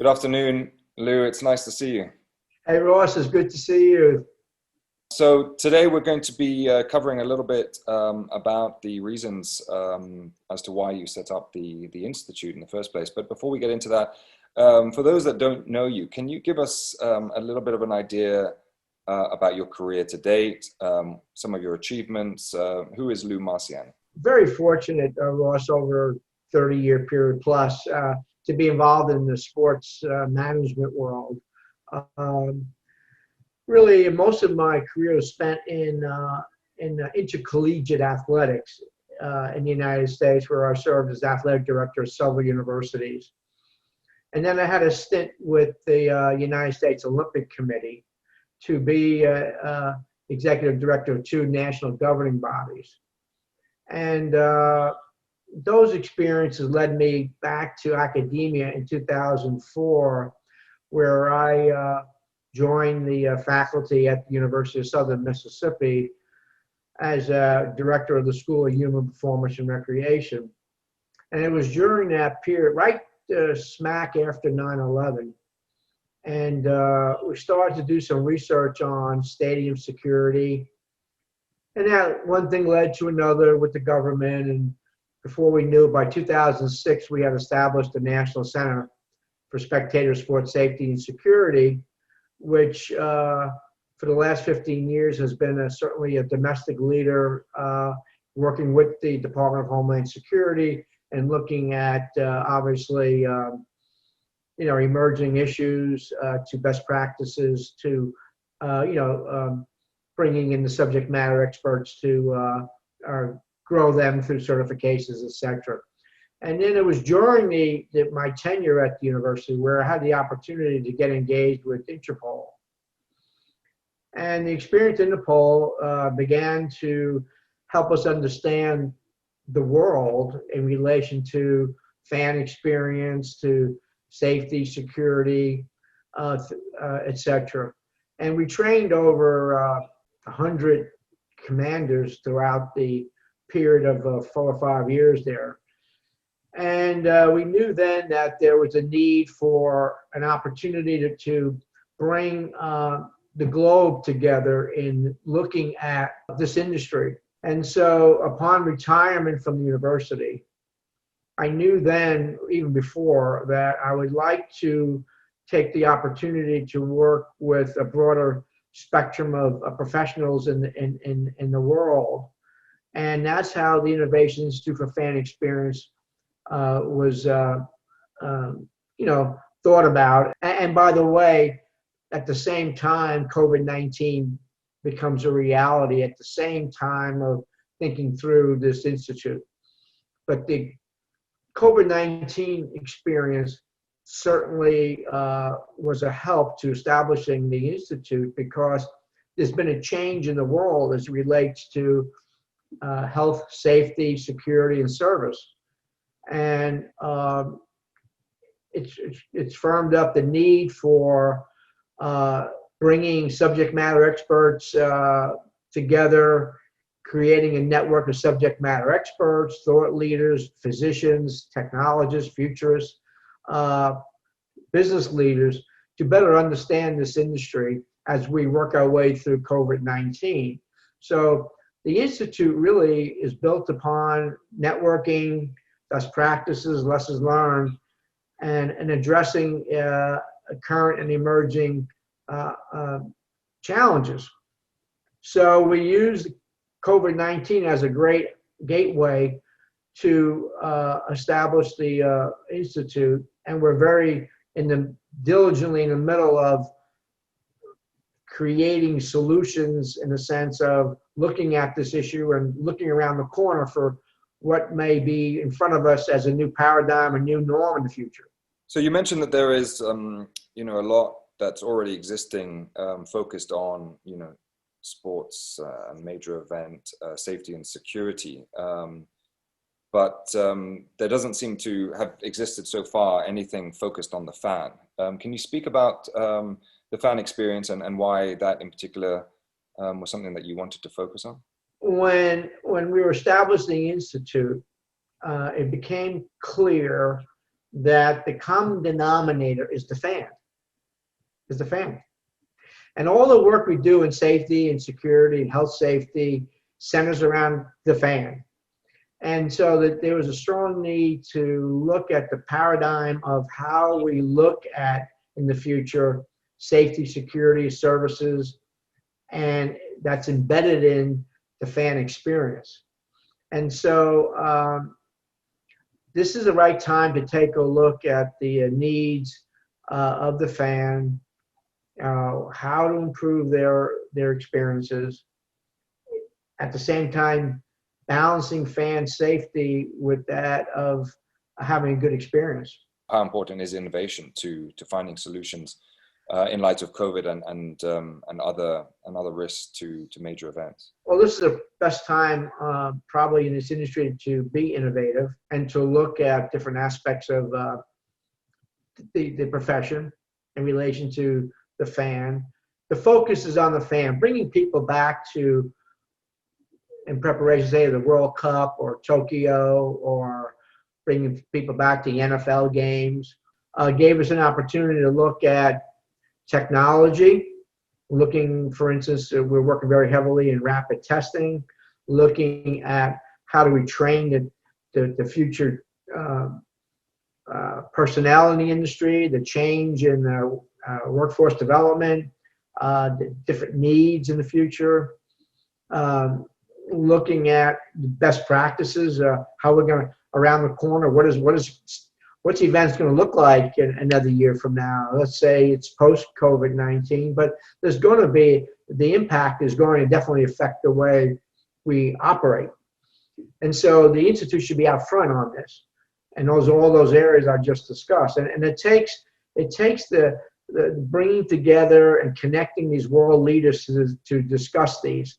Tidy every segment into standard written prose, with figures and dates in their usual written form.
Good afternoon, Lou. It's nice to see you. Hey Ross, it's good to see you. So today we're going to be covering a little bit about the reasons as to why you set up the Institute in the first place. But before we get into that, for those that don't know you, can you give us a little bit of an idea about your career to date, some of your achievements? Who is Lou Marciani? Very fortunate, Ross, over a 30-year period plus to be involved in the sports management world. Um, Really, most of my career was spent in intercollegiate athletics in the United States, where I served as athletic director of several universities. And then I had a stint with the United States Olympic Committee to be executive director of two national governing bodies. And those experiences led me back to academia in 2004, where I joined the faculty at the University of Southern Mississippi as director of the School of Human Performance and Recreation. And it was during that period, right smack after 9/11, and we started to do some research on stadium security. And that one thing led to another with the government. And before we knew, by 2006, we had established the National Center for Spectator Sports Safety and Security, which for the last 15 years has been certainly a domestic leader, working with the Department of Homeland Security and looking at obviously emerging issues, to best practices, to bringing in the subject matter experts to grow them through certifications, etc. And then it was during my tenure at the university where I had the opportunity to get engaged with Interpol. And the experience in Interpol began to help us understand the world in relation to fan experience, to safety, security, etc. And we trained over 100 commanders throughout the period of 4 or 5 years there. And we knew then that there was a need for an opportunity to bring the globe together in looking at this industry. And so upon retirement from the university, I knew then, even before, that I would like to take the opportunity to work with a broader spectrum of professionals in the world. And that's how the Innovation Institute for Fan Experience was thought about. And by the way, at the same time, COVID-19 becomes a reality at the same time of thinking through this institute. But the COVID-19 experience certainly was a help to establishing the institute, because there's been a change in the world as it relates to health, safety, security, and service. And it's firmed up the need for bringing subject matter experts together, creating a network of subject matter experts, thought leaders, physicians, technologists, futurists, business leaders, to better understand this industry as we work our way through COVID-19. So the Institute really is built upon networking, best practices, lessons learned, and addressing current and emerging challenges. So we use COVID-19 as a great gateway to establish the Institute, and we're very diligently in the middle of creating solutions, in the sense of looking at this issue and looking around the corner for what may be in front of us as a new paradigm, a new norm in the future. So you mentioned that there is, a lot that's already existing, focused on, sports and major event safety and security. But there doesn't seem to have existed so far anything focused on the fan. Can you speak about the fan experience and why that in particular was something that you wanted to focus on? When we were establishing the Institute, it became clear that the common denominator is the fan, is the family. And all the work we do in safety and security and health safety centers around the fan. And so that there was a strong need to look at the paradigm of how we look at, in the future, safety, security, services, and that's embedded in the fan experience. And so this is the right time to take a look at the needs of the fan, how to improve their experiences. At the same time, balancing fan safety with that of having a good experience. How important is innovation to finding solutions in light of COVID and other risks to major events? Well, this is the best time probably in this industry to be innovative and to look at different aspects of the profession in relation to the fan. The focus is on the fan, bringing people back to, in preparation, say, the World Cup or Tokyo, or bringing people back to the NFL games, gave us an opportunity to look at technology, looking, for instance, we're working very heavily in rapid testing, looking at how do we train the future personnel in the industry, the change in workforce development, the different needs in the future, looking at best practices, how we're going to, around the corner, what's the event's going to look like in another year from now. Let's say it's post COVID-19, but there's going to be, the impact is going to definitely affect the way we operate. And so the Institute should be out front on this. And all those areas I just discussed. And it takes the bringing together and connecting these world leaders to discuss these.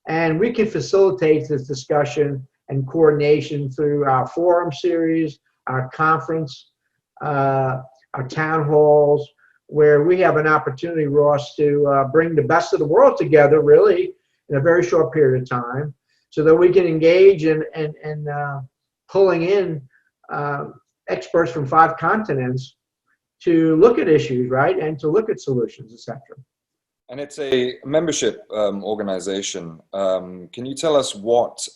And we can facilitate this discussion and coordination through our forum series, our conference, our town halls, where we have an opportunity, Ross, to bring the best of the world together, really, in a very short period of time, so that we can engage in pulling in experts from 5 continents to look at issues, right, and to look at solutions, etc. And it's a membership organization. Can you tell us what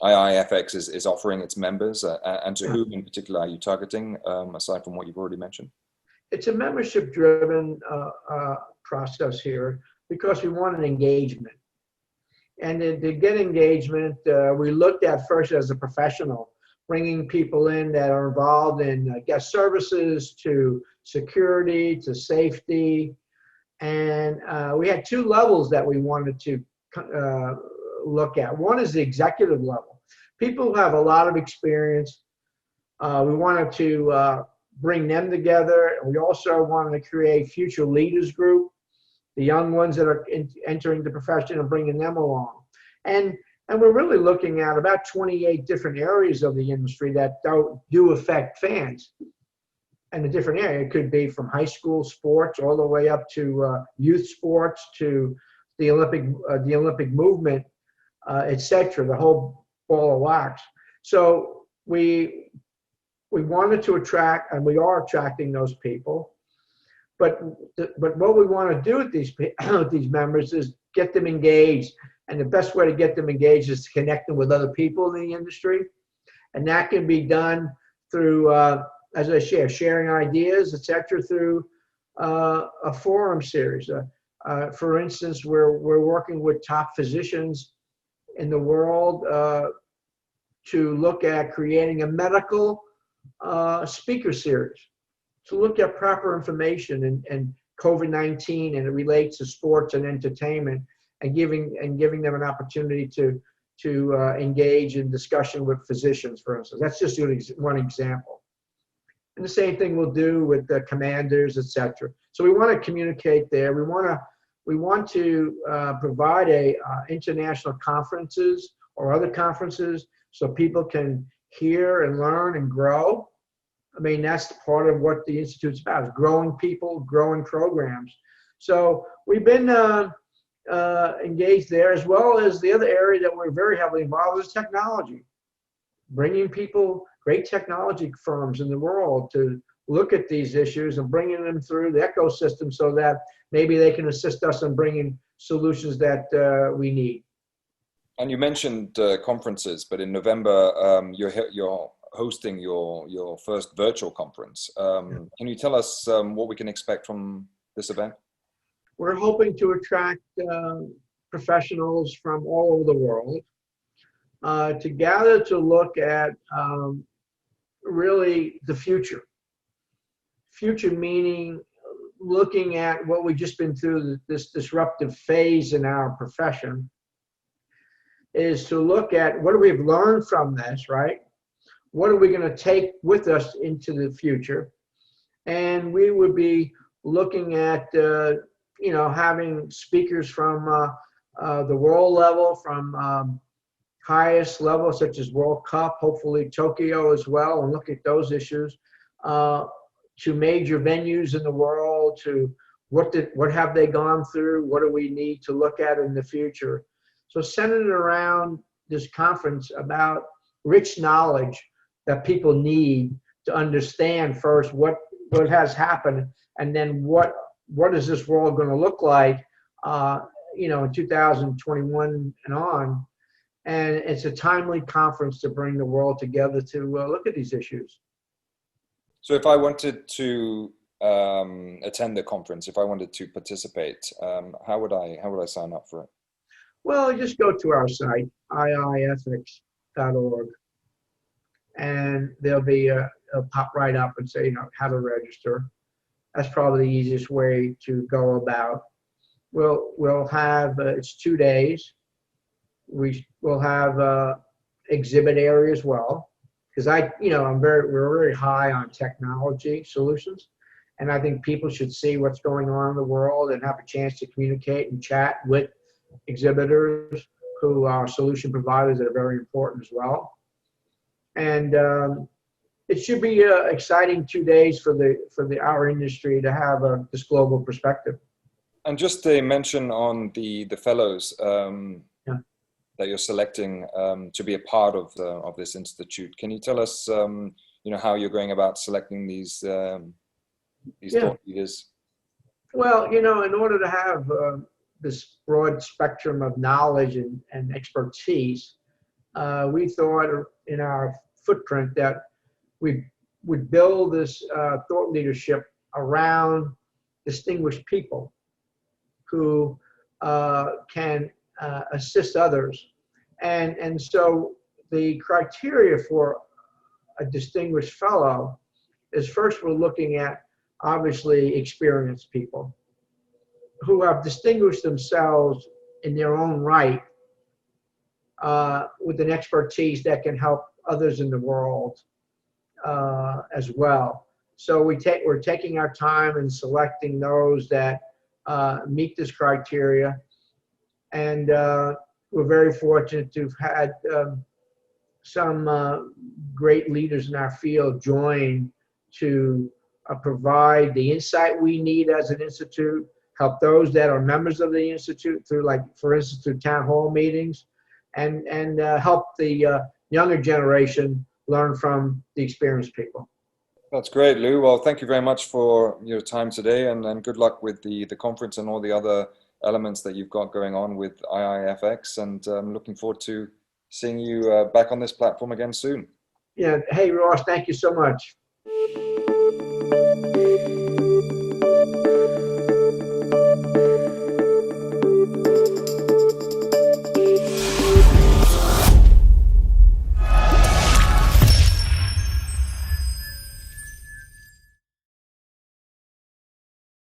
IIFX is offering its members, and to whom in particular are you targeting, aside from what you've already mentioned? It's a membership-driven process here because we want an engagement. And to get engagement, we looked at first as a professional, bringing people in that are involved in guest services, to security, to safety. And we had 2 levels that we wanted to look at. One is the executive level. People who have a lot of experience. We wanted to bring them together. We also wanted to create future leaders group, the young ones that are entering the profession, and bringing them along. And we're really looking at about 28 different areas of the industry that do affect fans. And the different area, it could be from high school sports all the way up to youth sports, to the Olympic movement, etc. The whole ball of wax. So we wanted to attract, and we are attracting those people. But what we want to do with these members is get them engaged. And the best way to get them engaged is to connect them with other people in the industry. And that can be done through, as I share, sharing ideas, etc., through a forum series. For instance, we're working with top physicians in the world to look at creating a medical speaker series, to look at proper information and COVID-19, and it relates to sports and entertainment, and giving them an opportunity to engage in discussion with physicians, for instance. That's just one example. And the same thing we'll do with the commanders, etc. So we want to communicate there. We want to provide international conferences or other conferences so people can hear and learn and grow. I mean, that's part of what the Institute's about, is growing people, growing programs. So we've been engaged there, as well as the other area that we're very heavily involved is technology. Bringing people, great technology firms in the world to look at these issues and bringing them through the ecosystem so that maybe they can assist us in bringing solutions that we need. And you mentioned conferences, but in November you're hosting your first virtual conference. Can you tell us what we can expect from this event? We're hoping to attract professionals from all over the world to gather to look at really the future. Future meaning looking at what we've just been through, this disruptive phase in our profession, is to look at what we've learned from this, right? What are we going to take with us into the future? And we would be looking at, having speakers from the world level, from highest level, such as World Cup, hopefully Tokyo as well, and look at those issues, to major venues in the world, to what have they gone through, what do we need to look at in the future. So centered around this conference about rich knowledge that people need to understand first what has happened, and then what is this world going to look like, in 2021 and on. And it's a timely conference to bring the world together to look at these issues. So if I wanted to attend the conference, if I wanted to participate, how would I sign up for it? Well, just go to our site, IIFX.org, and there'll be a pop right up and say, how to register. That's probably the easiest way to go about. We'll have it's 2 days. We will have exhibit area as well, because we're very high on technology solutions, and I think people should see what's going on in the world and have a chance to communicate and chat with exhibitors who are solution providers that are very important as well. And it should be exciting 2 days for our industry to have this global perspective. And just a mention on the fellows that you're selecting to be a part of this institute. Can you tell us how you're going about selecting these thought leaders? Well, in order to have this broad spectrum of knowledge and expertise, we thought in our footprint that we would build this thought leadership around distinguished people who can assist others. And so the criteria for a distinguished fellow is, first we're looking at obviously experienced people who have distinguished themselves in their own right with an expertise that can help others in the world as well. So we're taking our time and selecting those that meet this criteria, and we're very fortunate to have had some great leaders in our field join to provide the insight we need as an institute, help those that are members of the institute through, like, for instance, through town hall meetings, and help the younger generation learn from the experienced people. That's great, Lou. Well, thank you very much for your time today, and good luck with the conference and all the other elements that you've got going on with IIFX, and I'm looking forward to seeing you back on this platform again soon. Yeah. Hey, Ross, thank you so much.